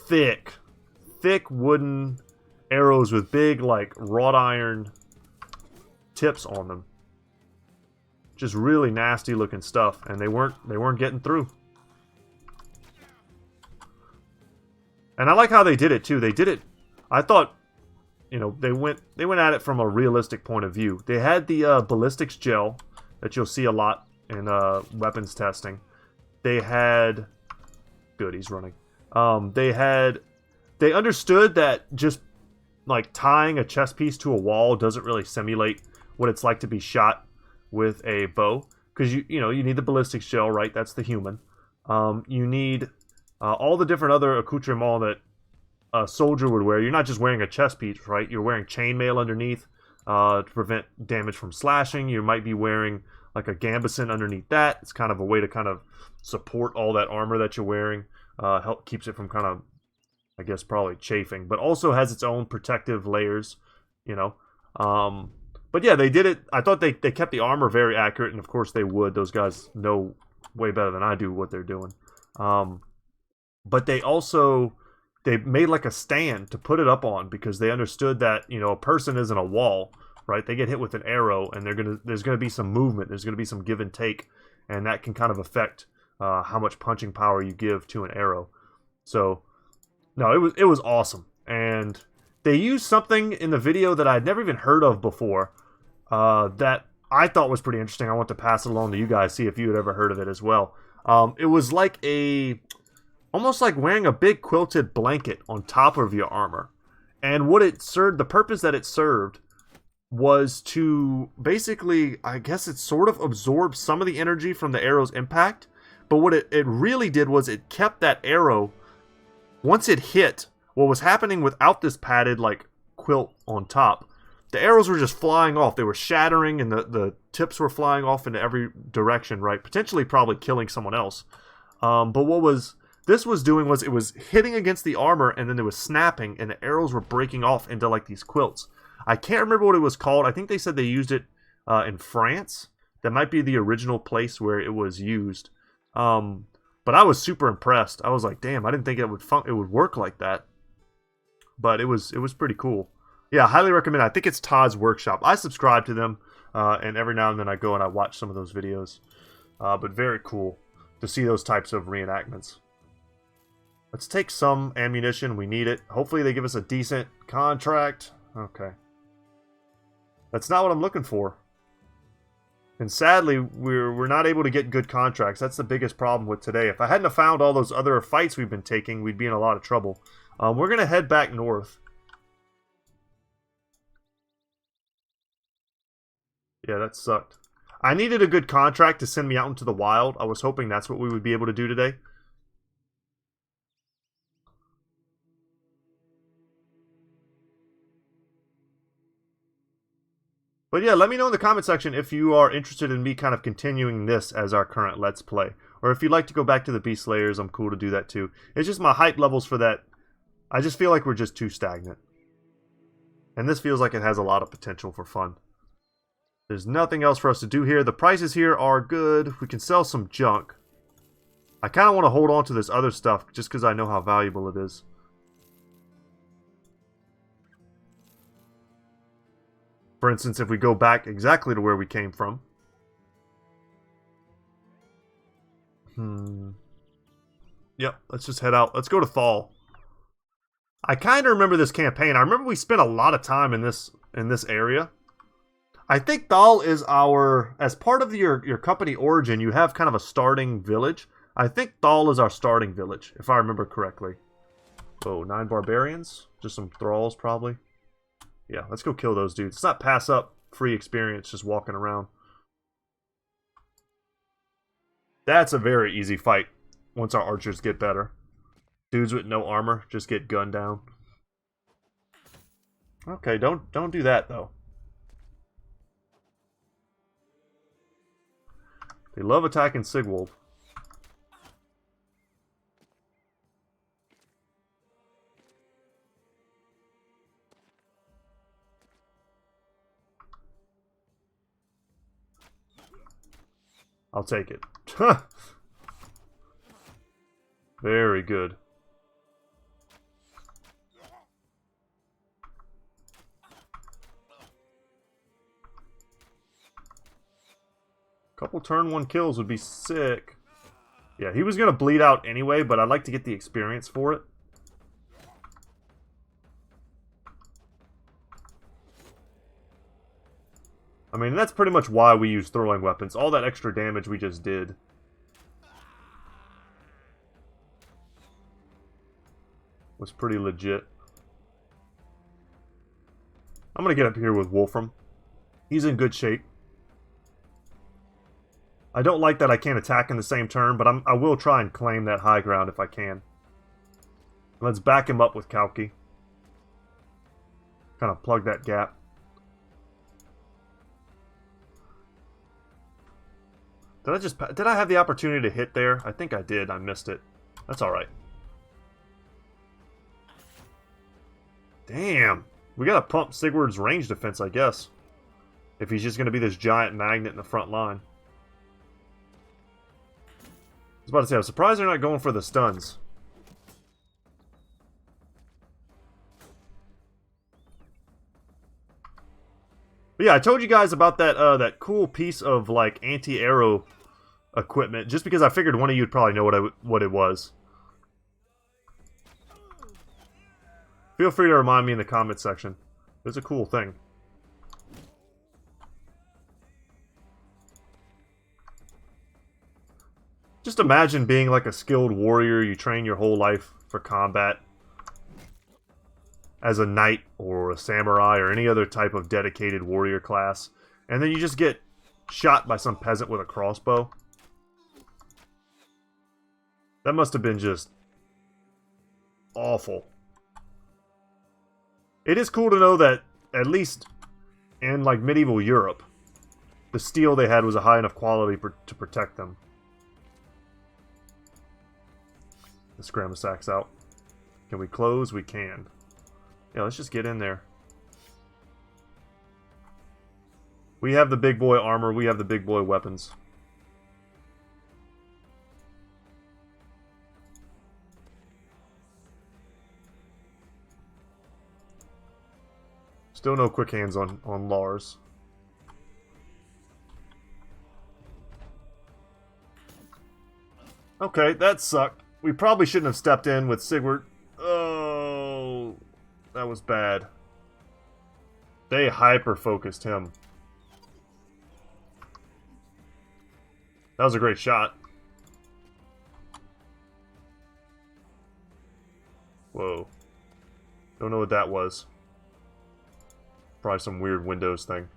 [SPEAKER 1] thick wooden arrows with big like wrought iron tips on them. Just really nasty looking stuff, and they weren't getting through. And I like how they did it too. They did it. I thought, you know, they went at it from a realistic point of view. They had the ballistics gel that you'll see a lot in weapons testing. They had... Good, he's running. They understood that just like tying a chess piece to a wall doesn't really simulate what it's like to be shot with a bow, because you know you need the ballistics gel, right? That's the human. You need all the different other accoutrements that a soldier would wear. You're not just wearing a chest piece, right? You're wearing chainmail underneath to prevent damage from slashing. You might be wearing like a gambeson underneath that. It's kind of a way to kind of support all that armor that you're wearing. Keeps it from kind of, I guess, probably chafing, but also has its own protective layers, you know. But yeah, they did it. I thought they kept the armor very accurate, and of course they would. Those guys know way better than I do what they're doing. But they made like a stand to put it up on, because they understood that, you know, a person isn't a wall, right? They get hit with an arrow, and there's gonna be some movement. There's gonna be some give and take, and that can kind of affect how much punching power you give to an arrow. So, no, it was awesome. And they used something in the video that I'd never even heard of before that I thought was pretty interesting. I want to pass it along to you guys, see if you had ever heard of it as well. It was like almost like wearing a big quilted blanket on top of your armor. And what it served, the purpose that it served, was to basically, I guess it sort of absorbed some of the energy from the arrow's impact. But what it really did was it kept that arrow, once it hit, what was happening without this padded like quilt on top, the arrows were just flying off. They were shattering, and the tips were flying off into every direction, right? Potentially probably killing someone else. But what this was doing was it was hitting against the armor, and then it was snapping, and the arrows were breaking off into like these quilts. I can't remember what it was called. I think they said they used it in France. That might be the original place where it was used. But I was super impressed. I was like, damn, I didn't think it would work like that. But it was pretty cool. Yeah, highly recommend it. I think it's Todd's Workshop. I subscribe to them, and every now and then I go and I watch some of those videos. But very cool to see those types of reenactments. Let's take some ammunition. We need it. Hopefully they give us a decent contract. Okay. That's not what I'm looking for. And sadly, we're not able to get good contracts. That's the biggest problem with today. If I hadn't have found all those other fights we've been taking, we'd be in a lot of trouble. We're going to head back north. Yeah, that sucked. I needed a good contract to send me out into the wild. I was hoping that's what we would be able to do today. But yeah, let me know in the comment section if you are interested in me kind of continuing this as our current Let's Play. Or if you'd like to go back to the Beast Slayers, I'm cool to do that too. It's just my hype levels for that. I just feel like we're just too stagnant. And this feels like it has a lot of potential for fun. There's nothing else for us to do here. The prices here are good. We can sell some junk. I kind of want to hold on to this other stuff just because I know how valuable it is. For instance, if we go back exactly to where we came from. Yep, let's just head out. Let's go to Thal. I kind of remember this campaign. I remember we spent a lot of time in this area. I think Thal is our... As part of your company origin, you have kind of a starting village. I think Thal is our starting village, if I remember correctly. Oh, 9 barbarians? Just some thralls, probably. Yeah, let's go kill those dudes. Let's not pass up free experience just walking around. That's a very easy fight once our archers get better. Dudes with no armor just get gunned down. Okay, don't do that though. They love attacking Sigwald. I'll take it. Very good. Couple turn 1 kills would be sick. Yeah, he was going to bleed out anyway, but I'd like to get the experience for it. I mean, that's pretty much why we use throwing weapons. All that extra damage we just did. Was pretty legit. I'm going to get up here with Wolfram. He's in good shape. I don't like that I can't attack in the same turn, but I will try and claim that high ground if I can. Let's back him up with Kalki. Kind of plug that gap. Did I have the opportunity to hit there? I think I did. I missed it. That's alright. Damn. We gotta pump Sigurd's range defense, I guess. If he's just gonna be this giant magnet in the front line. I was about to say, I'm surprised they're not going for the stuns. But yeah, I told you guys about that that cool piece of like anti-arrow equipment, just because I figured one of you would probably know what it was. Feel free to remind me in the comment section. It's a cool thing. Just imagine being like a skilled warrior. You train your whole life for combat as a knight or a samurai or any other type of dedicated warrior class, and then you just get shot by some peasant with a crossbow. That must have been just awful. It is cool to know that, at least in like medieval Europe, the steel they had was a high enough quality to protect them. Let's scram the sacks out. Can we close? We can. Yeah, let's just get in there. We have the big boy armor. We have the big boy weapons. Still no quick hands on Lars. Okay, that sucked. We probably shouldn't have stepped in with Sigurd. Oh, that was bad. They hyper-focused him. That was a great shot. Whoa. Don't know what that was. Probably some weird Windows thing.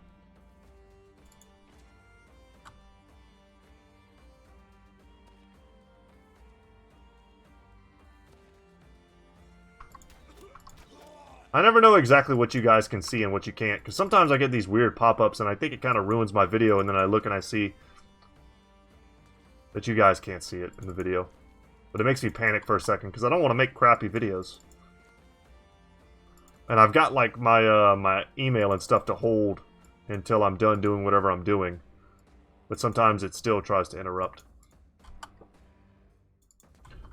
[SPEAKER 1] I never know exactly what you guys can see and what you can't, because sometimes I get these weird pop-ups and I think it kind of ruins my video, and then I look and I see that you guys can't see it in the video. But it makes me panic for a second, because I don't want to make crappy videos. And I've got, like, my my email and stuff to hold until I'm done doing whatever I'm doing. But sometimes it still tries to interrupt.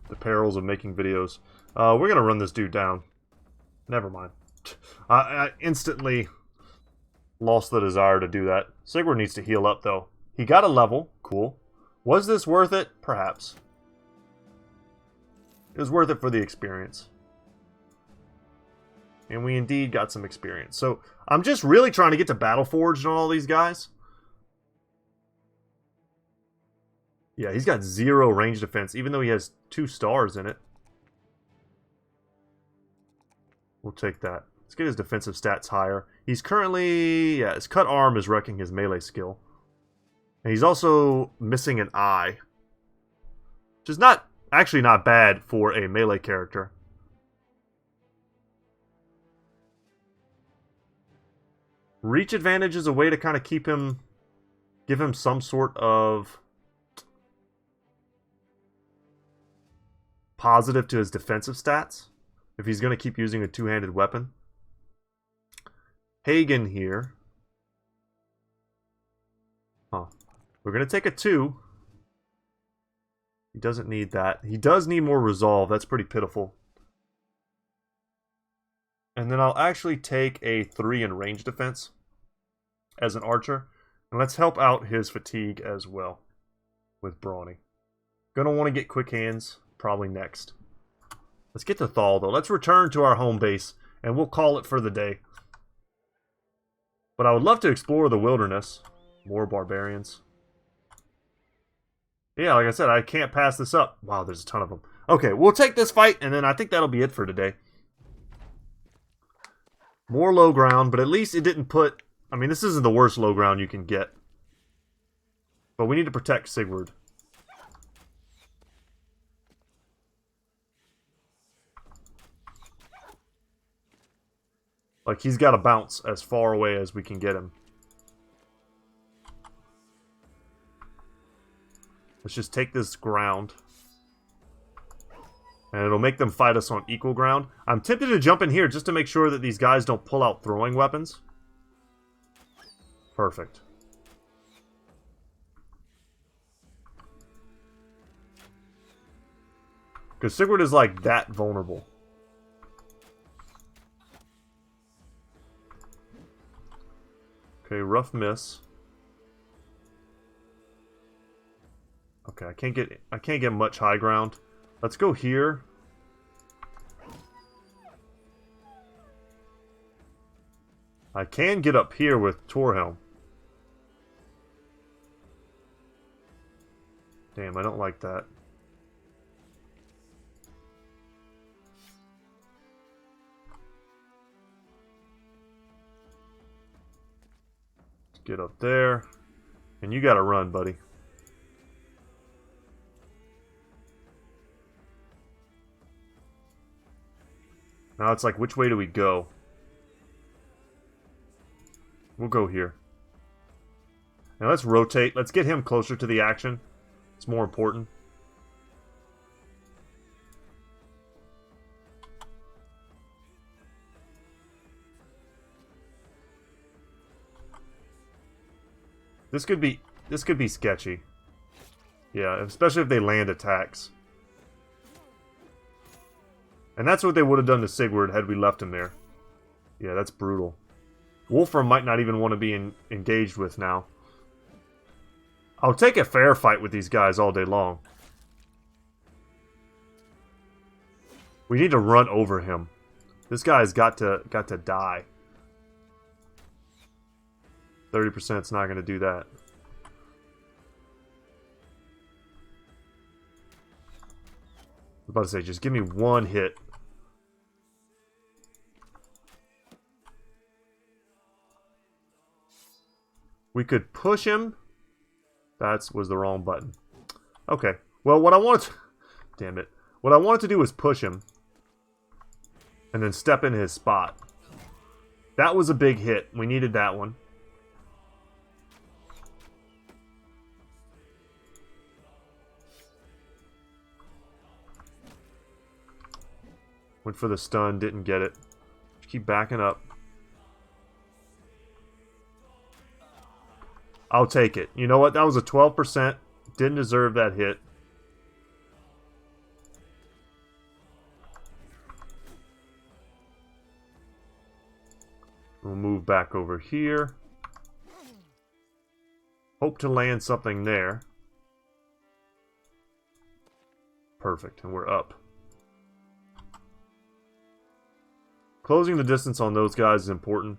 [SPEAKER 1] The perils of making videos. We're going to run this dude down. Never mind. I instantly lost the desire to do that. Sigurd needs to heal up, though. He got a level. Cool. Was this worth it? Perhaps. It was worth it for the experience. And we indeed got some experience. So, I'm just really trying to get to Battleforged on all these guys. Yeah, he's got 0 range defense, even though he has 2 stars in it. We'll take that. Let's get his defensive stats higher. He's currently... yeah, his cut arm is wrecking his melee skill. And he's also missing an eye. Which is not... actually not bad for a melee character. Reach advantage is a way to kind of keep him... give him some sort of... positive to his defensive stats. If he's going to keep using a two-handed weapon. Hagen here. Huh. We're going to take a 2. He doesn't need that. He does need more resolve. That's pretty pitiful. And then I'll actually take a 3 in range defense as an archer. And let's help out his fatigue as well with Brawny. Gonna want to get quick hands probably next. Let's get to Thal, though. Let's return to our home base, and we'll call it for the day. But I would love to explore the wilderness. More barbarians. Yeah, like I said, I can't pass this up. Wow, there's a ton of them. Okay, we'll take this fight, and then I think that'll be it for today. More low ground, but at least it didn't put... I mean, this isn't the worst low ground you can get. But we need to protect Sigurd. Like, he's got to bounce as far away as we can get him. Let's just take this ground. And it'll make them fight us on equal ground. I'm tempted to jump in here just to make sure that these guys don't pull out throwing weapons. Perfect. Because Sigurd is, like, that vulnerable. Okay, rough miss. Okay, I can't get much high ground. Let's go here. I can get up here with Torhelm. Damn, I don't like that. Get up there. And you gotta run, buddy. Now it's like, which way do we go? We'll go here. Now let's rotate. Let's get him closer to the action. It's more important. This could be sketchy. Yeah, especially if they land attacks. And that's what they would have done to Sigurd had we left him there. Yeah, that's brutal. Wolfram might not even want to be engaged with now. I'll take a fair fight with these guys all day long. We need to run over him. This guy's got to die. 30% is not going to do that. I was about to say, just give me one hit. We could push him. That was the wrong button. Okay. Well, what I wanted to... Damn it. What I wanted to do was push him. And then step in his spot. That was a big hit. We needed that one. Went for the stun, didn't get it. Keep backing up. I'll take it. You know what? That was a 12%. Didn't deserve that hit. We'll move back over here. Hope to land something there. Perfect, and we're up. Closing the distance on those guys is important.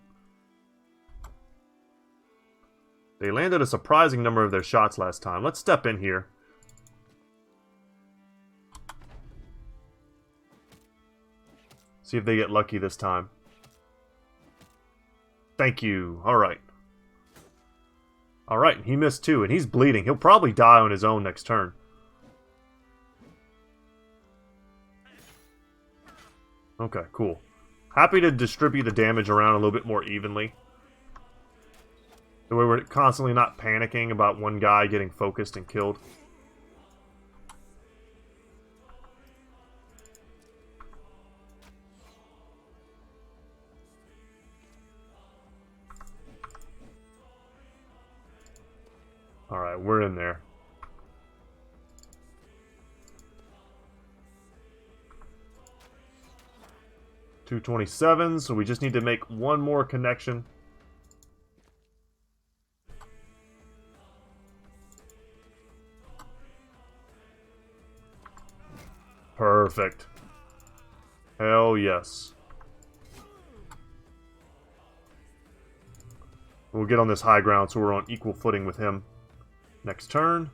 [SPEAKER 1] They landed a surprising number of their shots last time. Let's step in here. See if they get lucky this time. Thank you. Alright. Alright, he missed too, and he's bleeding. He'll probably die on his own next turn. Okay, cool. Happy to distribute the damage around a little bit more evenly. The way we're constantly not panicking about one guy getting focused and killed. Alright, we're in there. .227, so we just need to make one more connection. Perfect. Hell yes. We'll get on this high ground so we're on equal footing with him. Next turn.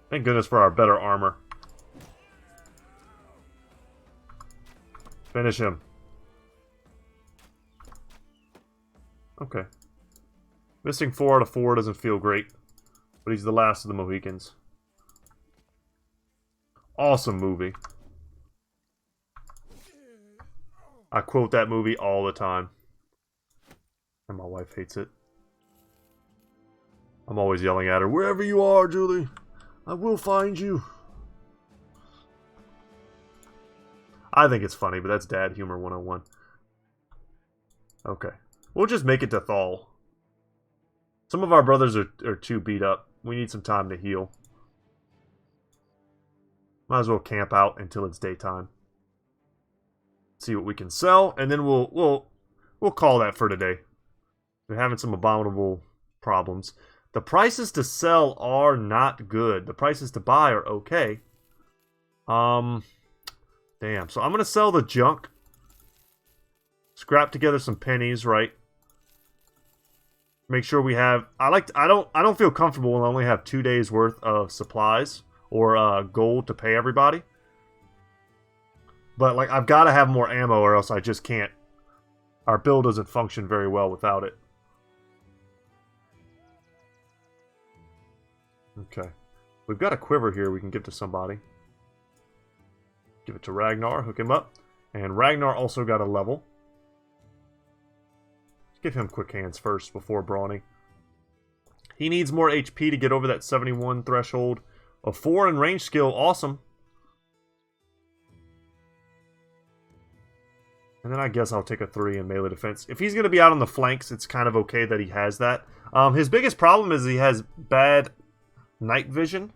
[SPEAKER 1] Thank goodness for our better armor. Finish him. Okay. Missing 4 out of 4 doesn't feel great, but he's the last of the Mohicans. Awesome movie. I quote that movie all the time. And my wife hates it. I'm always yelling at her, "Wherever you are, Julie, I will find you." I think it's funny, but that's dad humor 101. Okay. We'll just make it to Thal. Some of our brothers are too beat up. We need some time to heal. Might as well camp out until it's daytime. See what we can sell, and then we'll call that for today. We're having some abominable problems. The prices to sell are not good. The prices to buy are okay. Damn. So I'm gonna sell the junk. Scrap together some pennies, right? Make sure we have. I don't feel comfortable when I only have 2 days worth of supplies or gold to pay everybody. But like I've got to have more ammo, or else I just can't. Our build doesn't function very well without it. Okay, we've got a quiver here we can give to somebody. Give it to Ragnar. Hook him up, and Ragnar also got a level. Give him quick hands first before brawny. He needs more HP to get over that 71 threshold. A 4 in range skill, awesome. And then I guess I'll take a 3 in melee defense. If he's going to be out on the flanks, it's kind of okay that he has that. His biggest problem is he has bad night vision.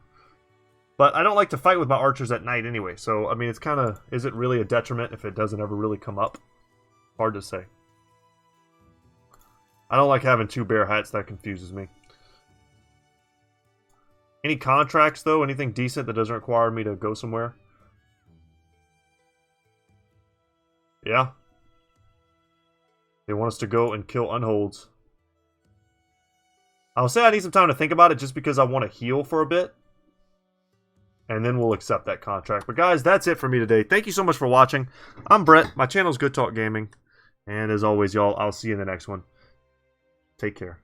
[SPEAKER 1] But I don't like to fight with my archers at night anyway. So, I mean, it's kind of... Is it really a detriment if it doesn't ever really come up? Hard to say. I don't like having 2 bear hats. That confuses me. Any contracts, though? Anything decent that doesn't require me to go somewhere? Yeah. They want us to go and kill unholds. I'll say I need some time to think about it just because I want to heal for a bit. And then we'll accept that contract. But guys, that's it for me today. Thank you so much for watching. I'm Brett. My channel is Good Talk Gaming. And as always, y'all, I'll see you in the next one. Take care.